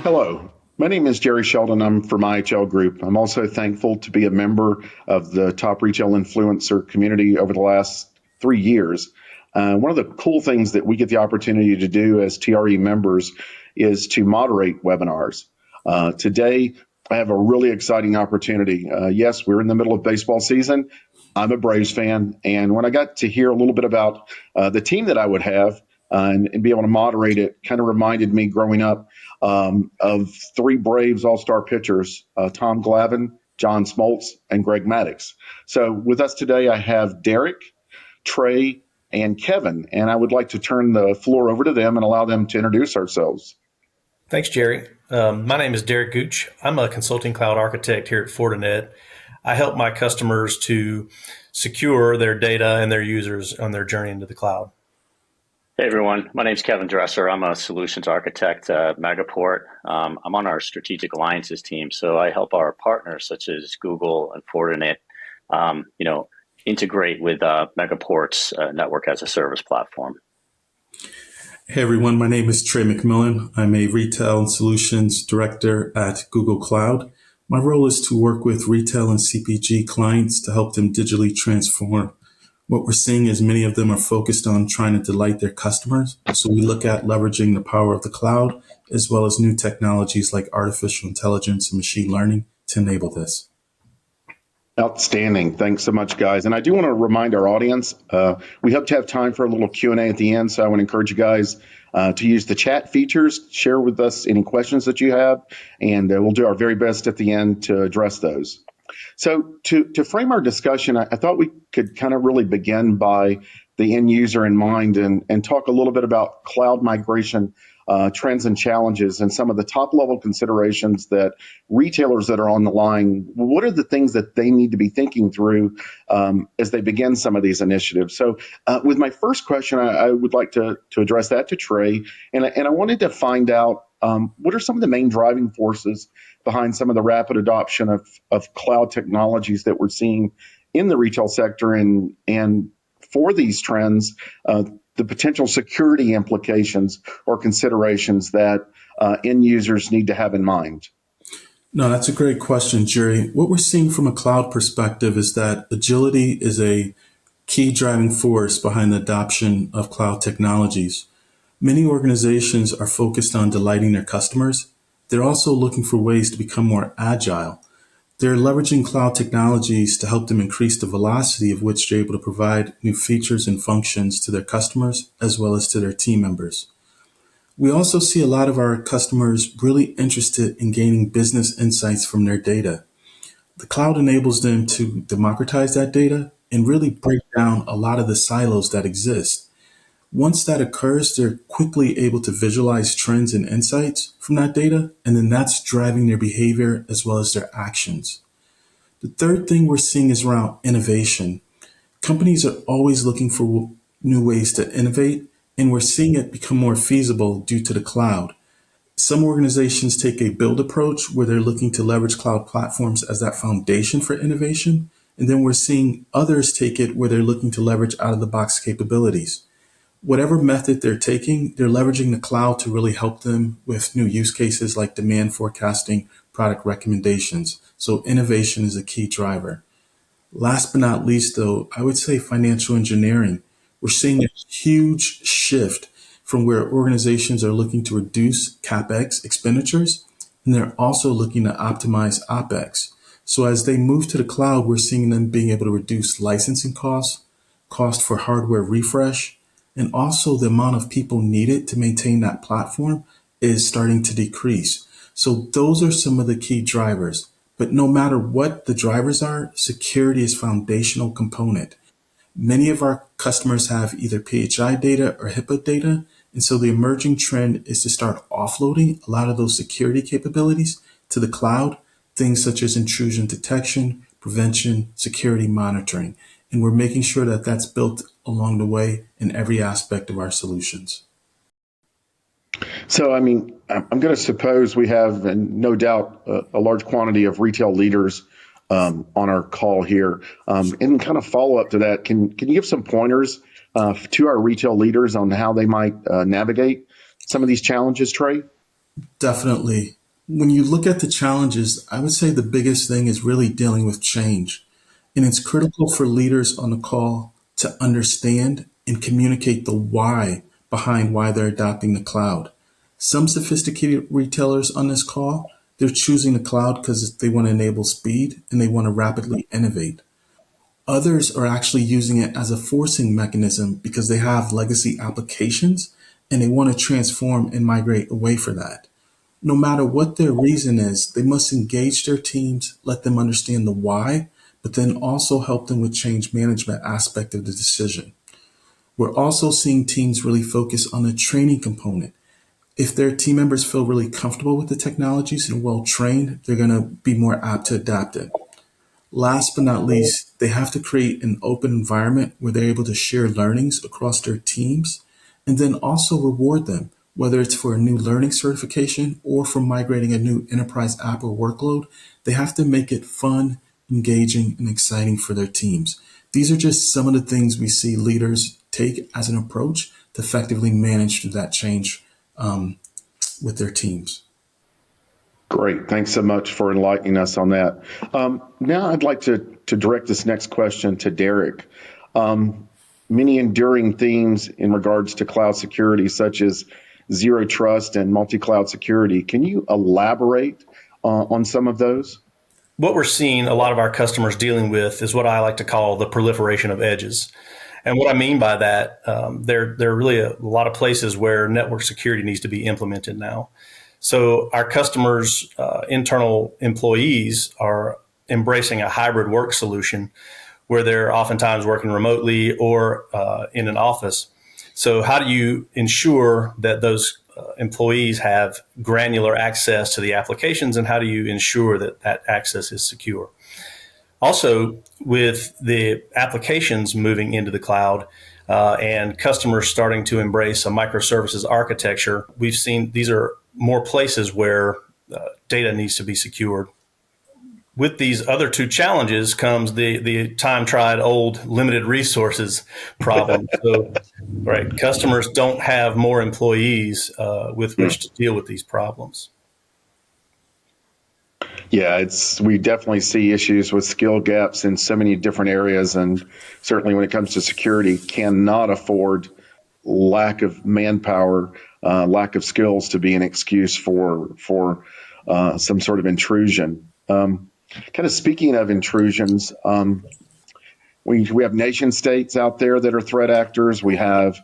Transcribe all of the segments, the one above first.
Hello, my name is Jerry Sheldon. I'm from IHL Group. I'm also thankful to be a member of the top retail influencer community over the last 3 years. One of the cool things that we get the opportunity to do as TRE members is to moderate webinars. Today, I have a really exciting opportunity. Yes, we're in the middle of baseball season. I'm a Braves fan, and when I got to hear a little bit about the team that I would have and be able to moderate it, kind of reminded me growing up of three Braves all-star pitchers, Tom Glavine, John Smoltz, and Greg Maddux. So with us today, I have Derek, Trey, and Kevin, and I would like to turn the floor over to them and allow them to introduce ourselves. Thanks, Jerry. My name is Derek Gooch. I'm a consulting cloud architect here at Fortinet. I help my customers to secure their data and their users on their journey into the cloud. Hey everyone, my name is Kevin Dresser. I'm a solutions architect at Megaport. I'm on our strategic alliances team, so I help our partners such as Google and Fortinet, integrate with Megaport's network as a service platform. Hey everyone, my name is Trey McMillan. I'm a retail and solutions director at Google Cloud. My role is to work with retail and CPG clients to help them digitally transform. What we're seeing is many of them are focused on trying to delight their customers. So we look at leveraging the power of the cloud, as well as new technologies like artificial intelligence and machine learning to enable this. Outstanding. Thanks so much, guys. And I do want to remind our audience, we hope to have time for a little Q&A at the end. So I want to encourage you guys to use the chat features, share with us any questions that you have, and we'll do our very best at the end to address those. So to frame our discussion, I thought we could kind of really begin by the end user in mind and talk a little bit about cloud migration trends and challenges and some of the top level considerations that retailers that are on the line, what are the things that they need to be thinking through as they begin some of these initiatives? So with my first question, I would like to address that to Trey. And I wanted to find out what are some of the main driving forces behind some of the rapid adoption of cloud technologies that we're seeing in the retail sector, and for these trends, the potential security implications or considerations that end users need to have in mind? No, that's a great question, Jerry. What we're seeing from a cloud perspective is that agility is a key driving force behind the adoption of cloud technologies. Many organizations are focused on delighting their customers. They're also looking for ways to become more agile. They're leveraging cloud technologies to help them increase the velocity of which they're able to provide new features and functions to their customers as well as to their team members. We also see a lot of our customers really interested in gaining business insights from their data. The cloud enables them to democratize that data and really break down a lot of the silos that exist. Once that occurs, they're quickly able to visualize trends and insights from that data, and then that's driving their behavior as well as their actions. The third thing we're seeing is around innovation. Companies are always looking for new ways to innovate, and we're seeing it become more feasible due to the cloud. Some organizations take a build approach where they're looking to leverage cloud platforms as that foundation for innovation, and then we're seeing others take it where they're looking to leverage out-of-the-box capabilities. Whatever method they're taking, they're leveraging the cloud to really help them with new use cases like demand forecasting, product recommendations. So innovation is a key driver. Last but not least, though, I would say financial engineering. We're seeing a huge shift from where organizations are looking to reduce CapEx expenditures, and they're also looking to optimize OpEx. So as they move to the cloud, we're seeing them being able to reduce licensing costs, cost for hardware refresh, and also the amount of people needed to maintain that platform is starting to decrease. So those are some of the key drivers. But no matter what the drivers are, security is a foundational component. Many of our customers have either PHI data or HIPAA data. And so the emerging trend is to start offloading a lot of those security capabilities to the cloud, things such as intrusion detection, prevention, security monitoring. And we're making sure that that's built along the way in every aspect of our solutions. So, I'm going to suppose we have, and no doubt, a large quantity of retail leaders on our call here. And kind of follow up to that, can you give some pointers to our retail leaders on how they might navigate some of these challenges, Trey? Definitely. When you look at the challenges, I would say the biggest thing is really dealing with change. And it's critical for leaders on the call to understand and communicate the why behind why they're adopting the cloud. Some sophisticated retailers on this call, they're choosing the cloud because they want to enable speed and they want to rapidly innovate. Others are actually using it as a forcing mechanism because they have legacy applications and they want to transform and migrate away from that. No matter what their reason is, they must engage their teams, let them understand the why, but then also help them with change management aspect of the decision. We're also seeing teams really focus on the training component. If their team members feel really comfortable with the technologies and well trained, they're going to be more apt to adapt it. Last but not least, they have to create an open environment where they're able to share learnings across their teams and then also reward them, whether it's for a new learning certification or for migrating a new enterprise app or workload. They have to make it fun, engaging, and exciting for their teams. These are just some of the things we see leaders take as an approach to effectively manage through that change with their teams. Great. Thanks so much for enlightening us on that. Now I'd like to direct this next question to Derek. Many enduring themes in regards to cloud security, such as zero trust and multi-cloud security. Can you elaborate on some of those? What we're seeing a lot of our customers dealing with is what I like to call the proliferation of edges. And what I mean by that, there are really a lot of places where network security needs to be implemented now. So our customers' internal employees are embracing a hybrid work solution where they're oftentimes working remotely or in an office. So how do you ensure that those employees have granular access to the applications, and how do you ensure that that access is secure? Also, with the applications moving into the cloud and customers starting to embrace a microservices architecture, we've seen these are more places where data needs to be secured. With these other two challenges comes the time-tried old limited resources problem. So, right, customers don't have more employees with which to deal with these problems. Yeah, we definitely see issues with skill gaps in so many different areas, and certainly when it comes to security, cannot afford lack of manpower, lack of skills to be an excuse for some sort of intrusion. Kind of speaking of intrusions, we have nation states out there that are threat actors. We have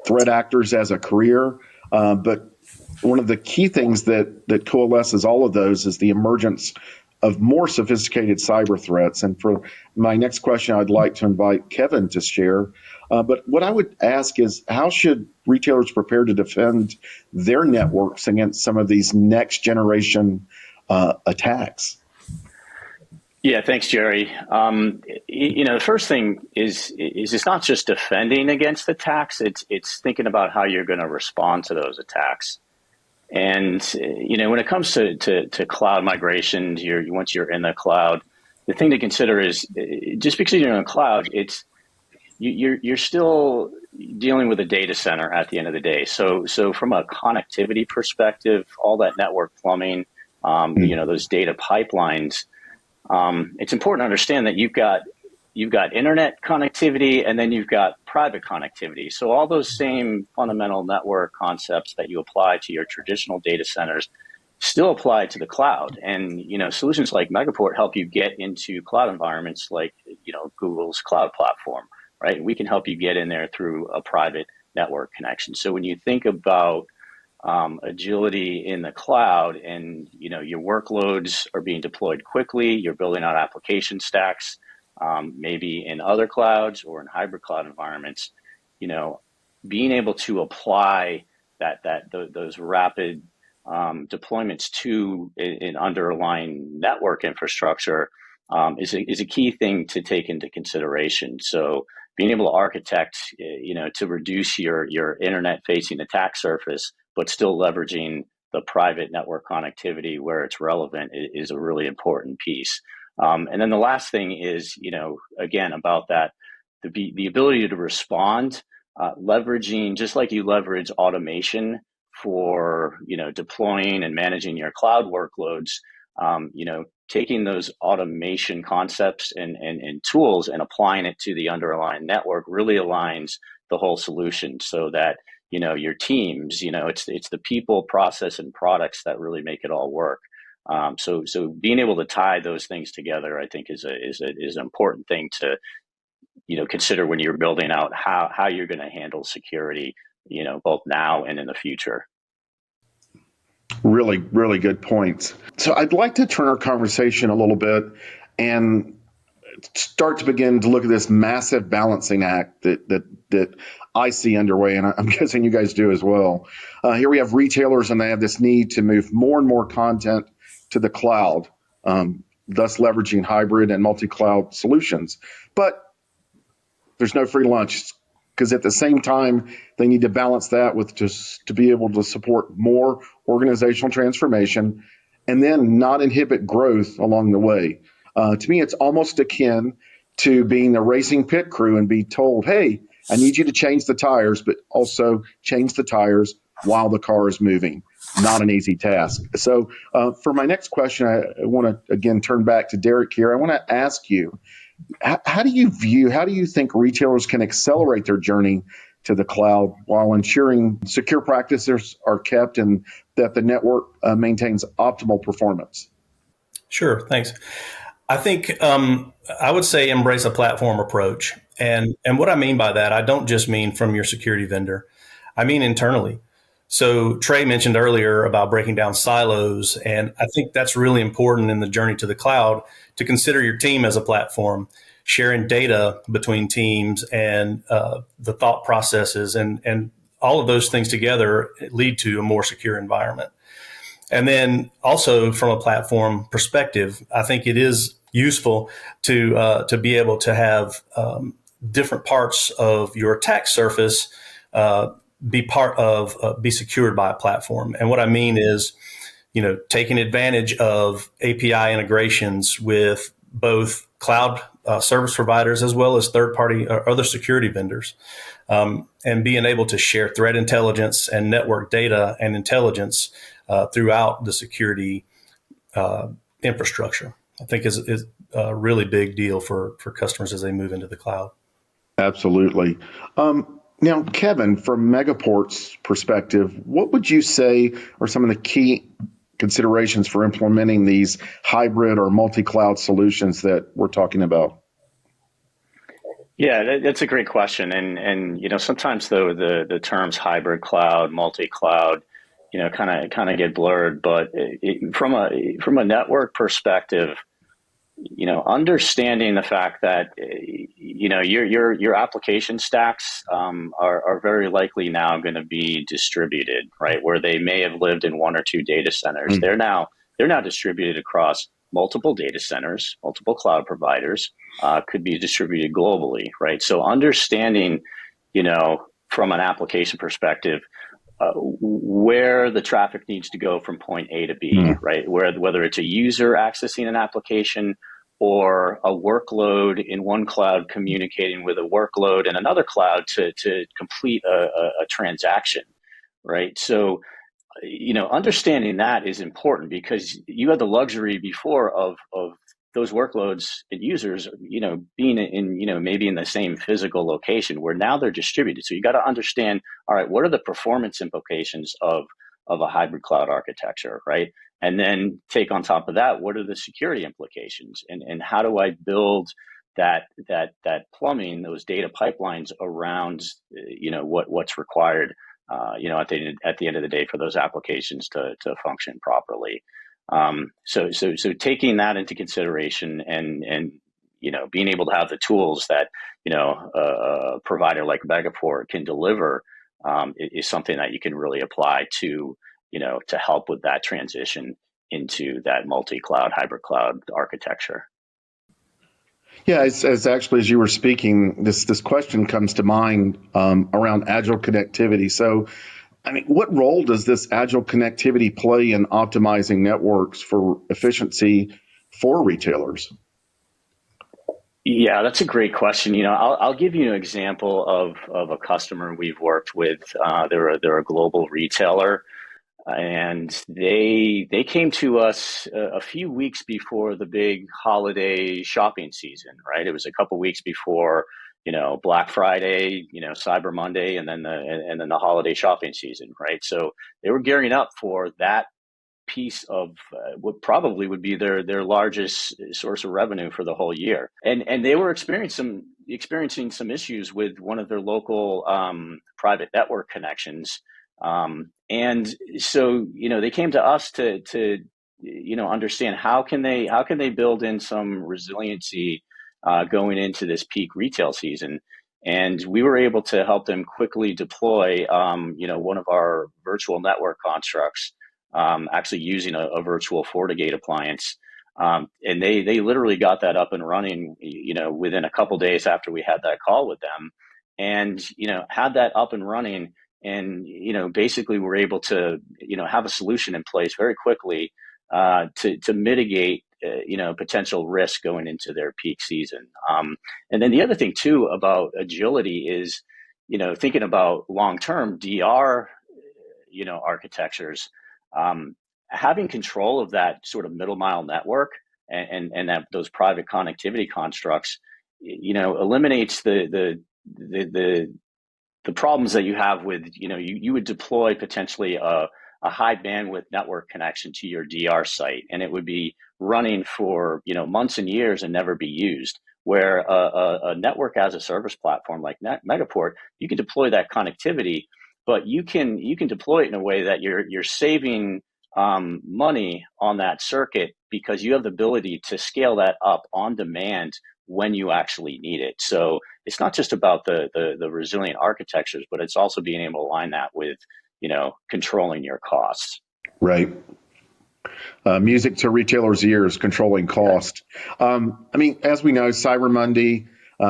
threat actors as a career, but one of the key things that coalesces all of those is the emergence of more sophisticated cyber threats. And for my next question, I'd like to invite Kevin to share. But what I would ask is, how should retailers prepare to defend their networks against some of these next generation attacks? Yeah, thanks, Jerry. The first thing is it's not just defending against attacks. It's thinking about how you're going to respond to those attacks. And when it comes to cloud migrations, once you're in the cloud, the thing to consider is just because you're in the cloud, you're still dealing with a data center at the end of the day. So from a connectivity perspective, all that network plumbing, those data pipelines, it's important to understand that you've got internet connectivity and then you've got private connectivity. So all those same fundamental network concepts that you apply to your traditional data centers still apply to the cloud. And, solutions like Megaport help you get into cloud environments like, Google's cloud platform, right? We can help you get in there through a private network connection. So when you think about agility in the cloud and, your workloads are being deployed quickly, you're building out application stacks, maybe in other clouds or in hybrid cloud environments, being able to apply those rapid deployments to an underlying network infrastructure is a key thing to take into consideration. So being able to architect, to reduce your internet-facing attack surface, but still leveraging the private network connectivity where it's relevant is a really important piece. And then the last thing is, again, about that, the ability to respond, leveraging, just like you leverage automation for, deploying and managing your cloud workloads, taking those automation concepts and tools and applying it to the underlying network really aligns the whole solution so that, your teams, it's the people, process, and products that really make it all work. So being able to tie those things together, I think, is an important thing to, consider when you're building out how you're going to handle security, both now and in the future. Really, really good points. So I'd like to turn our conversation a little bit and start to begin to look at this massive balancing act that I see underway, and I'm guessing you guys do as well. Here we have retailers, and they have this need to move more and more content to the cloud, thus leveraging hybrid and multi-cloud solutions. But there's no free lunch, because at the same time, they need to balance that with just to be able to support more organizational transformation and then not inhibit growth along the way. To me, it's almost akin to being a racing pit crew and be told, hey, I need you to change the tires, but also change the tires while the car is moving. Not an easy task. So for my next question, I want to, again, turn back to Derek here. I want to ask you, how do you think retailers can accelerate their journey to the cloud while ensuring secure practices are kept and that the network maintains optimal performance? Sure, thanks. I think I would say embrace a platform approach. And what I mean by that, I don't just mean from your security vendor. I mean internally. So Trey mentioned earlier about breaking down silos, and I think that's really important in the journey to the cloud to consider your team as a platform, sharing data between teams and the thought processes and all of those things together lead to a more secure environment. And then also from a platform perspective, I think it is useful to be able to have different parts of your attack surface be secured by a platform. And what I mean is, taking advantage of API integrations with both cloud service providers as well as third-party or other security vendors, and being able to share threat intelligence and network data and intelligence throughout the security infrastructure, I think is a really big deal for customers as they move into the cloud. Absolutely. Now, Kevin, from Megaport's perspective, what would you say are some of the key considerations for implementing these hybrid or multi-cloud solutions that we're talking about? Yeah, that's a great question. And sometimes though the terms hybrid cloud, multi-cloud, kind of get blurred. But from a network perspective, understanding the fact that your application stacks are very likely now going to be distributed, right? Where they may have lived in one or two data centers, they're now distributed across multiple data centers, multiple cloud providers, could be distributed globally, right? So understanding, from an application perspective, where the traffic needs to go from point A to B, right? Whether it's a user accessing an application or a workload in one cloud communicating with a workload in another cloud to complete a transaction, right? So, understanding that is important because you had the luxury before of those workloads and users, being in, maybe in the same physical location where now they're distributed. So you got to understand, all right, what are the performance implications of a hybrid cloud architecture, right? And then take on top of that, what are the security implications and how do I build that plumbing, those data pipelines around, what's required, at the end of the day for those applications to function properly. So taking that into consideration and being able to have the tools that a provider like Megaport can deliver is something that you can really apply to help with that transition into that multi-cloud hybrid cloud architecture. Yeah, as you were speaking, this question comes to mind around Agile Connectivity. So I mean, what role does this agile connectivity play in optimizing networks for efficiency for retailers? Yeah, that's a great question. I'll give you an example of a customer we've worked with. They're a global retailer, and they came to us a few weeks before the big holiday shopping season. Right, it was a couple weeks before Black Friday, Cyber Monday, and then the holiday shopping season. Right, so they were gearing up for that piece of what probably would be their largest source of revenue for the whole year, and they were experiencing some issues with one of their local private network connections, and so they came to us to understand how can they build in some resiliency going into this peak retail season. And we were able to help them quickly deploy one of our virtual network constructs, actually using a virtual FortiGate appliance. And they literally got that up and running, within a couple days after we had that call with them, and, had that up and running. And, basically we're able to, have a solution in place very quickly to mitigate, potential risk going into their peak season. And then the other thing too about agility is, thinking about long-term DR, architectures, having control of that sort of middle mile network and that those private connectivity constructs, eliminates the problems that you have with, you would deploy potentially a high bandwidth network connection to your DR site, and it would be running for, months and years and never be used. Where a network as a service platform like Megaport, you can deploy that connectivity, but you can deploy it in a way that you're saving money on that circuit, because you have the ability to scale that up on demand when you actually need it. So it's not just about the resilient architectures, but it's also being able to align that with controlling your costs. Right. Music to retailers' ears, controlling cost. I mean, as we know, Cyber Monday,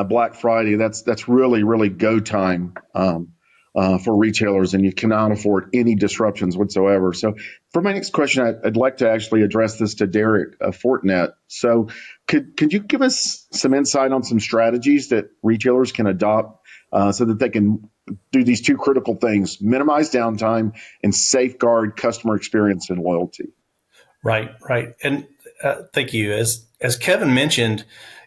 Black Friday, that's really, really go time for retailers, and you cannot afford any disruptions whatsoever. So for my next question, I'd like to actually address this to Derek of Fortinet. So could you give us some insight on some strategies that retailers can adopt so that they can do these two critical things: minimize downtime and safeguard customer experience and loyalty? Right. And thank you. As Kevin mentioned,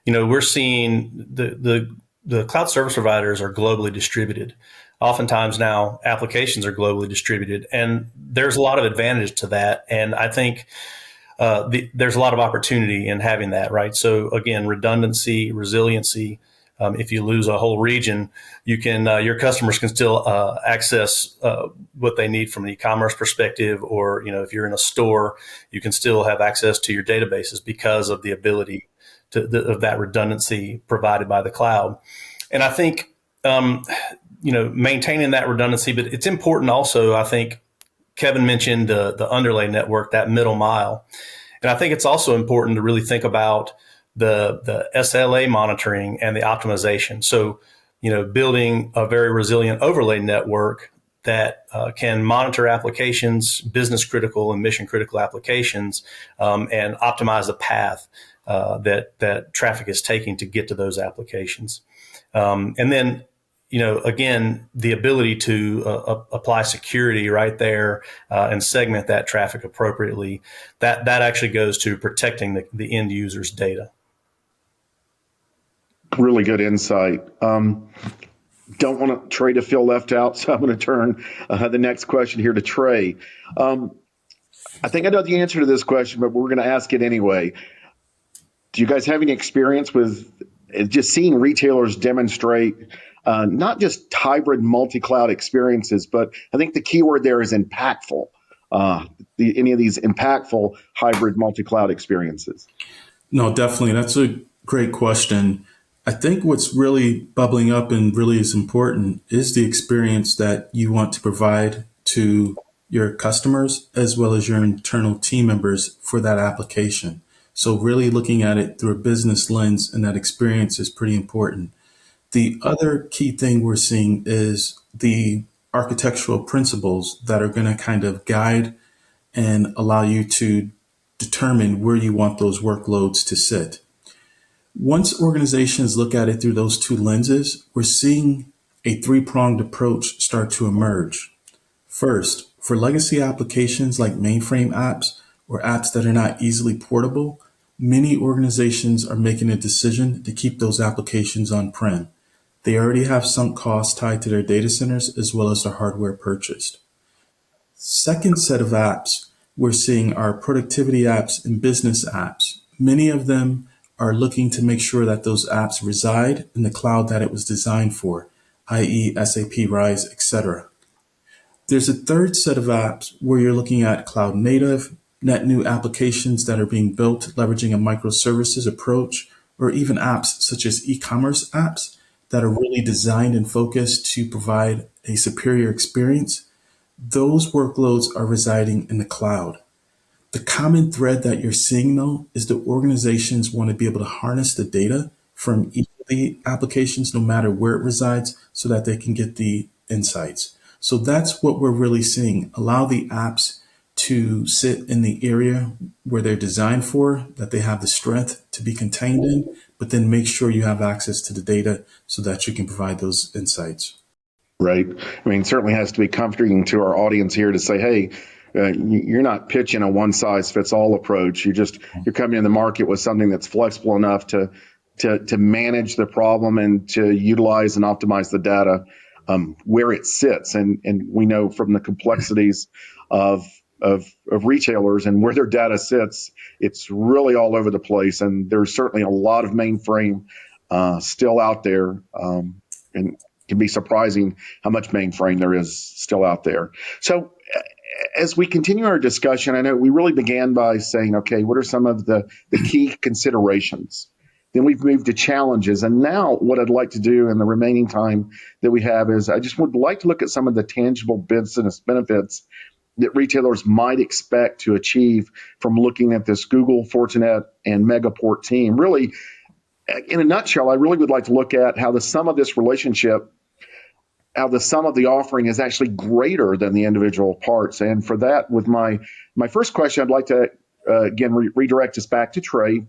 we're seeing the cloud service providers are globally distributed. Oftentimes now applications are globally distributed, and there's a lot of advantage to that. And I think there's a lot of opportunity in having that, right? So again, redundancy, resiliency. If you lose a whole region, you can your customers can still access what they need from an e-commerce perspective, or if you're in a store, you can still have access to your databases because of the ability of that redundancy provided by the cloud. And I think maintaining that redundancy, but it's important also. I think Kevin mentioned the underlay network, that middle mile, and I think it's also important to really think about the SLA monitoring and the optimization. So, building a very resilient overlay network that can monitor applications, business critical and mission critical applications, and optimize the path that traffic is taking to get to those applications. And then, again, the ability to apply security right there and segment that traffic appropriately, that actually goes to protecting the end user's data. Really good insight. Don't want Trey to feel left out, so I'm going to turn the next question here to Trey. I think I know the answer to this question, but we're going to ask it anyway. Do you guys have any experience with just seeing retailers demonstrate not just hybrid multi-cloud experiences, but I think the key word there is impactful, any of these impactful hybrid multi-cloud experiences? No, definitely. That's a great question. I think what's really bubbling up and really is important is the experience that you want to provide to your customers as well as your internal team members for that application. So really looking at it through a business lens, and that experience is pretty important. The other key thing we're seeing is the architectural principles that are going to kind of guide and allow you to determine where you want those workloads to sit. Once organizations look at it through those two lenses, we're seeing a three-pronged approach start to emerge. First, for legacy applications like mainframe apps or apps that are not easily portable, many organizations are making a decision to keep those applications on-prem. They already have sunk costs tied to their data centers as well as the hardware purchased. Second set of apps we're seeing are productivity apps and business apps. Many of them are looking to make sure that those apps reside in the cloud that it was designed for, i.e. SAP, RISE, etc. There's a third set of apps where you're looking at cloud native, net new applications that are being built leveraging a microservices approach, or even apps such as e-commerce apps that are really designed and focused to provide a superior experience. Those workloads are residing in the cloud. The common thread that you're seeing, though, is that organizations want to be able to harness the data from each of the applications, no matter where it resides, so that they can get the insights. So that's what we're really seeing. Allow the apps to sit in the area where they're designed for, that they have the strength to be contained in, but then make sure you have access to the data so that you can provide those insights. Right. I mean, it certainly has to be comforting to our audience here to say, hey, you're not pitching a one size fits all approach. You're coming in the market with something that's flexible enough to manage the problem and to utilize and optimize the data where it sits. And we know from the complexities of retailers and where their data sits, it's really all over the place. And there's certainly a lot of mainframe still out there. And can be surprising how much mainframe there is still out there. So as we continue our discussion, I know we really began by saying, okay, what are some of the key considerations? Then we've moved to challenges. And now what I'd like to do in the remaining time that we have is I just would like to look at some of the tangible business benefits that retailers might expect to achieve from looking at this Google, Fortinet, and Megaport team. Really, in a nutshell, I really would like to look at how the sum of this relationship, how the sum of the offering is actually greater than the individual parts. And for that, with my first question, I'd like to, again, redirect us back to Trey.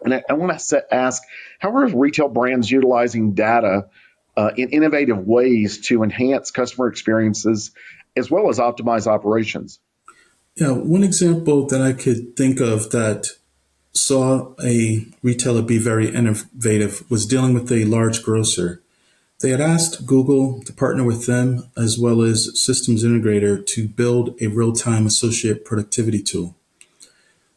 And I want to ask, how are retail brands utilizing data in innovative ways to enhance customer experiences as well as optimize operations? Yeah, one example that I could think of that saw a retailer be very innovative was dealing with a large grocer. They had asked Google to partner with them as well as systems integrator to build a real-time associate productivity tool.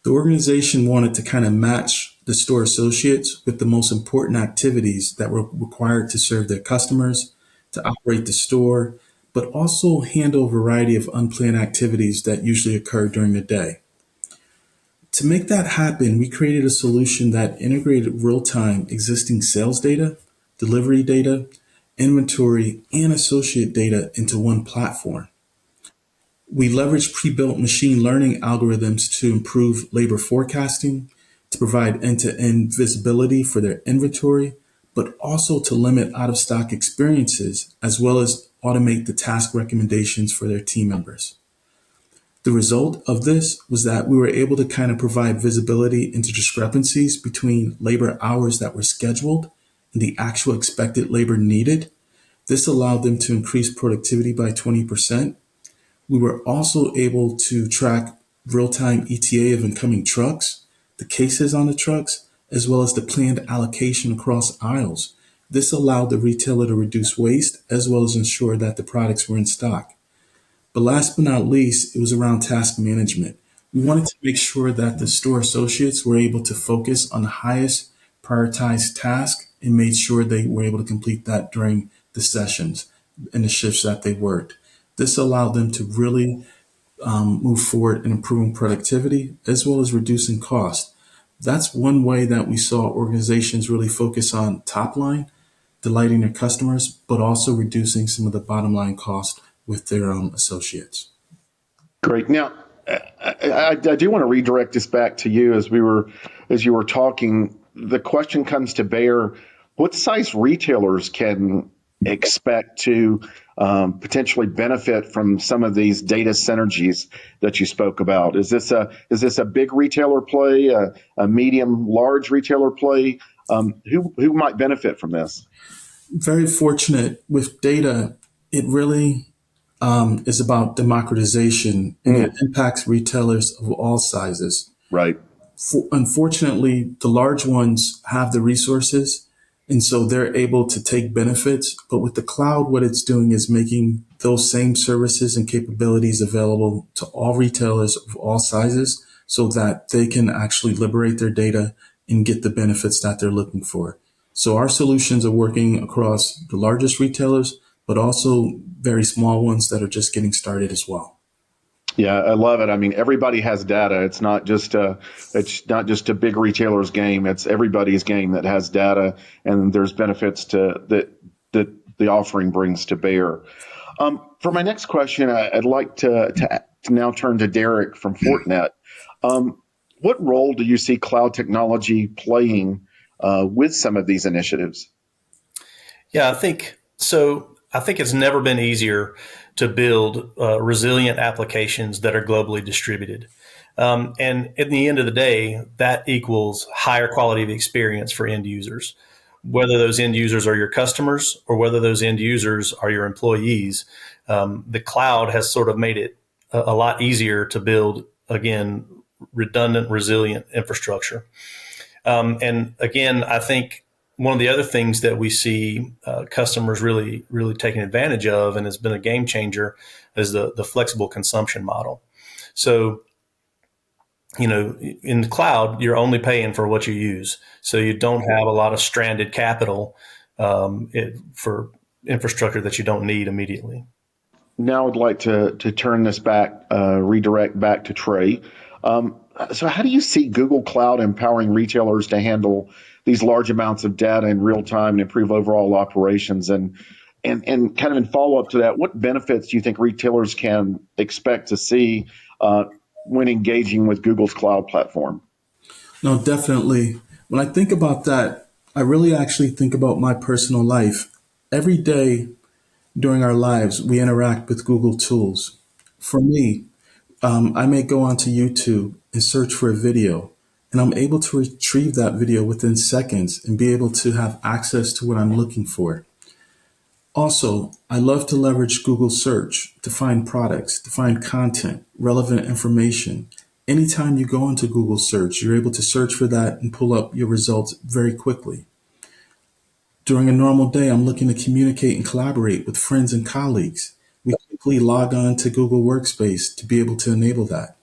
The organization wanted to kind of match the store associates with the most important activities that were required to serve their customers, to operate the store, but also handle a variety of unplanned activities that usually occur during the day. To make that happen, we created a solution that integrated real-time existing sales data, delivery data, inventory, and associate data into one platform. We leveraged pre-built machine learning algorithms to improve labor forecasting, to provide end-to-end visibility for their inventory, but also to limit out-of-stock experiences, as well as automate the task recommendations for their team members. The result of this was that we were able to kind of provide visibility into discrepancies between labor hours that were scheduled and the actual expected labor needed. This allowed them to increase productivity by 20%. We were also able to track real-time ETA of incoming trucks, the cases on the trucks, as well as the planned allocation across aisles. This allowed the retailer to reduce waste as well as ensure that the products were in stock. But last but not least, it was around task management. We wanted to make sure that the store associates were able to focus on the highest prioritized task and made sure they were able to complete that during the sessions and the shifts that they worked. This allowed them to really move forward in improving productivity as well as reducing cost. That's one way that we saw organizations really focus on top line, delighting their customers, but also reducing some of the bottom line cost with their associates. Great. Now, I do want to redirect this back to you as you were talking. The question comes to bear: what size retailers can expect to potentially benefit from some of these data synergies that you spoke about? Is this a big retailer play, a medium, large retailer play? Who might benefit from this? Very fortunate with data. It really is about democratization, and it Mm, impacts retailers of all sizes. right. Unfortunately, the large ones have the resources, and so they're able to take benefits. But with the cloud, what it's doing is making those same services and capabilities available to all retailers of all sizes so that they can actually liberate their data and get the benefits that they're looking for. So our solutions are working across the largest retailers, but also very small ones that are just getting started as well. Yeah, I love it. I mean, everybody has data. It's not just a big retailer's game. It's everybody's game that has data, and there's benefits that the offering brings to bear. For my next question, I'd like to now turn to Derek from Fortinet. What role do you see cloud technology playing with some of these initiatives? Yeah, I think so. I think it's never been easier to build resilient applications that are globally distributed. And at the end of the day, that equals higher quality of experience for end users. Whether those end users are your customers or whether those end users are your employees, the cloud has sort of made it a lot easier to build, again, redundant, resilient infrastructure. And again, I think one of the other things that we see customers really taking advantage of, and has been a game changer, is the flexible consumption model. So, in the cloud, you're only paying for what you use. So you don't have a lot of stranded capital for infrastructure that you don't need immediately. Now I'd like to turn this back, redirect back to Trey. So, how do you see Google Cloud empowering retailers to handle these large amounts of data in real time and improve overall operations? And kind of in follow up to that, what benefits do you think retailers can expect to see when engaging with Google's cloud platform? No, definitely. When I think about that, I really actually think about my personal life. Every day during our lives, we interact with Google tools. For me, I may go onto YouTube and search for a video, and I'm able to retrieve that video within seconds and be able to have access to what I'm looking for. Also, I love to leverage Google search to find products, to find content, relevant information. Anytime you go into Google search, you're able to search for that and pull up your results very quickly. During a normal day, I'm looking to communicate and collaborate with friends and colleagues. We quickly log on to Google Workspace to be able to enable that.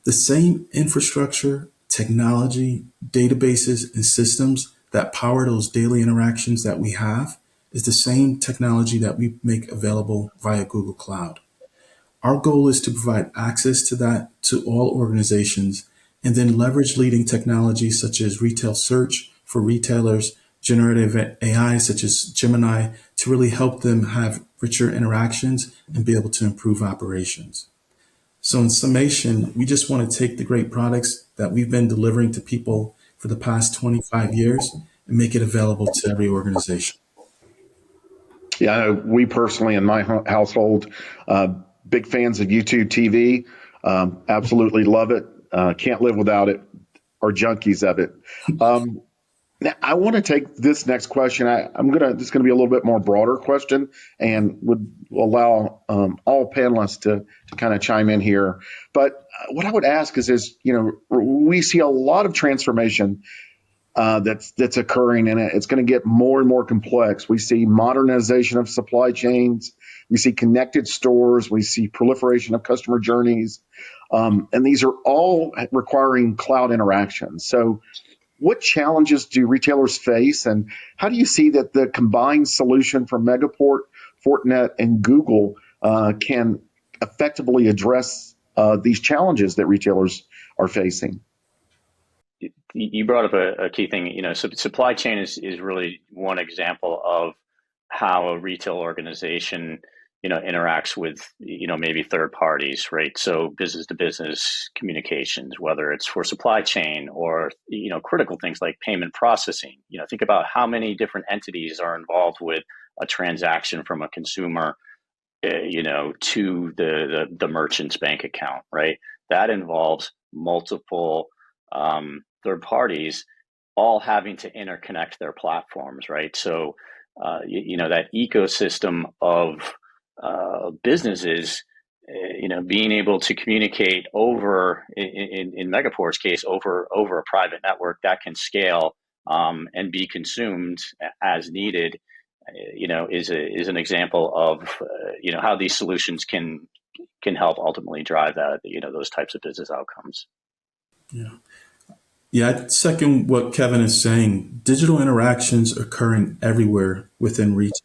The same infrastructure, technology, databases, and systems that power those daily interactions that we have is the same technology that we make available via Google Cloud. Our goal is to provide access to that to all organizations and then leverage leading technologies such as retail search for retailers, generative AI such as Gemini to really help them have richer interactions and be able to improve operations. So, in summation, we just want to take the great products that we've been delivering to people for the past 25 years and make it available to every organization. Yeah, I know we personally in my household, big fans of YouTube TV. Absolutely love it. Can't live without it. Are junkies of it. Now, I want to take this next question. This is gonna be a little bit more broader question, and would allow all panelists to kind of chime in here. But what I would ask is we see a lot of transformation that's occurring, and it's going to get more and more complex. We see modernization of supply chains. We see connected stores. We see proliferation of customer journeys, and these are all requiring cloud interactions. So, what challenges do retailers face, and how do you see that the combined solution from Megaport, Fortinet, and Google can effectively address these challenges that retailers are facing? You brought up a key thing. Supply chain is really one example of how a retail organization interacts with maybe third parties, right? So business to business communications, whether it's for supply chain or critical things like payment processing. Think about how many different entities are involved with a transaction from a consumer to the merchant's bank account, right? That involves multiple third parties all having to interconnect their platforms, right? So, that ecosystem of businesses, being able to communicate over, in Megaport's case, over a private network that can scale and be consumed as needed, is an example of how these solutions can help ultimately drive that, those types of business outcomes. Yeah. Yeah, I'd second what Kevin is saying. Digital interactions occurring everywhere within retail.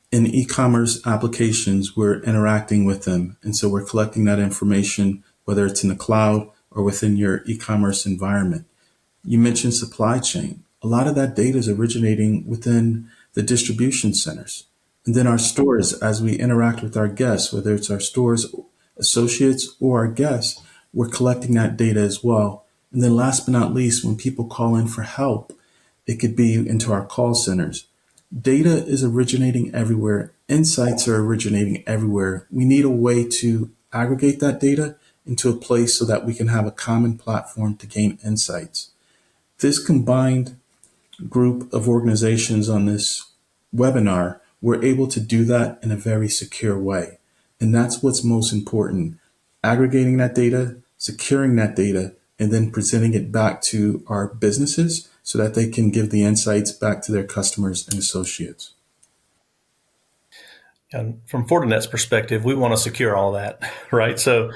In e-commerce applications, we're interacting with them. And so we're collecting that information, whether it's in the cloud or within your e-commerce environment. You mentioned supply chain. A lot of that data is originating within the distribution centers. And then our stores, as we interact with our guests, whether it's our stores associates or our guests, we're collecting that data as well. And then last but not least, when people call in for help, it could be into our call centers. Data is originating everywhere. Insights are originating everywhere. We need a way to aggregate that data into a place so that we can have a common platform to gain insights. This combined group of organizations on this webinar were able to do that in a very secure way. And that's what's most important. Aggregating that data, securing that data, and then presenting it back to our businesses so that they can give the insights back to their customers and associates. And from Fortinet's perspective, we want to secure all that, right? So,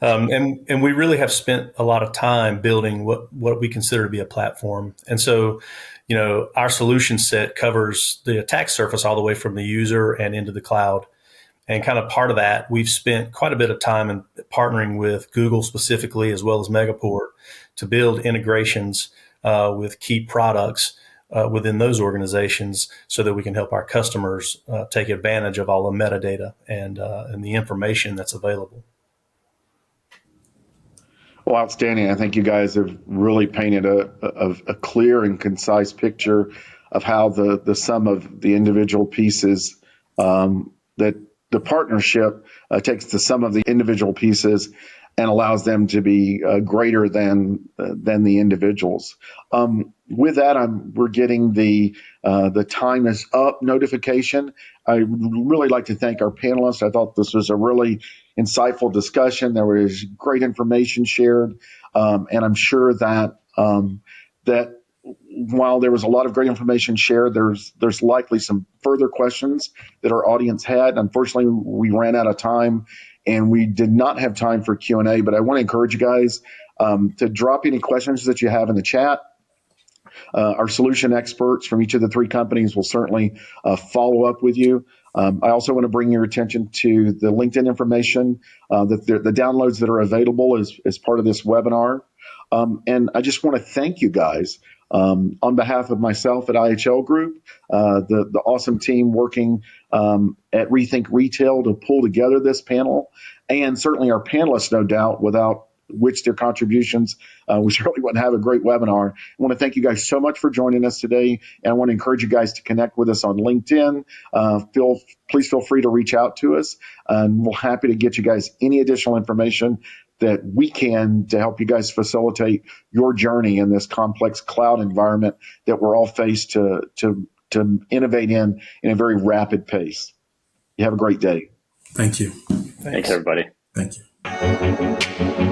and we really have spent a lot of time building what we consider to be a platform. And so, our solution set covers the attack surface all the way from the user and into the cloud. And kind of part of that, we've spent quite a bit of time in partnering with Google specifically, as well as Megaport, to build integrations with key products within those organizations so that we can help our customers take advantage of all the metadata and the information that's available. Well, outstanding. I think you guys have really painted a clear and concise picture of how the sum of the individual pieces, that the partnership takes the sum of the individual pieces and allows them to be greater than the individuals. With that, we're getting the time is up notification. I really like to thank our panelists. I thought this was a really insightful discussion. There was great information shared, and I'm sure that that while there was a lot of great information shared, there's likely some further questions that our audience had. Unfortunately, we ran out of time and we did not have time for Q&A, but I want to encourage you guys to drop any questions that you have in the chat. Our solution experts from each of the three companies will certainly follow up with you. I also want to bring your attention to the LinkedIn information, the downloads that are available as part of this webinar. And I just want to thank you guys on behalf of myself at IHL Group, the awesome team working at Rethink Retail to pull together this panel, and certainly our panelists, no doubt, without which their contributions, we certainly wouldn't have a great webinar. I want to thank you guys so much for joining us today, and I want to encourage you guys to connect with us on LinkedIn. Please feel free to reach out to us, and we're happy to get you guys any additional information that we can to help you guys facilitate your journey in this complex cloud environment that we're all faced to innovate in a very rapid pace. You have a great day. Thank you. Thanks everybody. Thank you.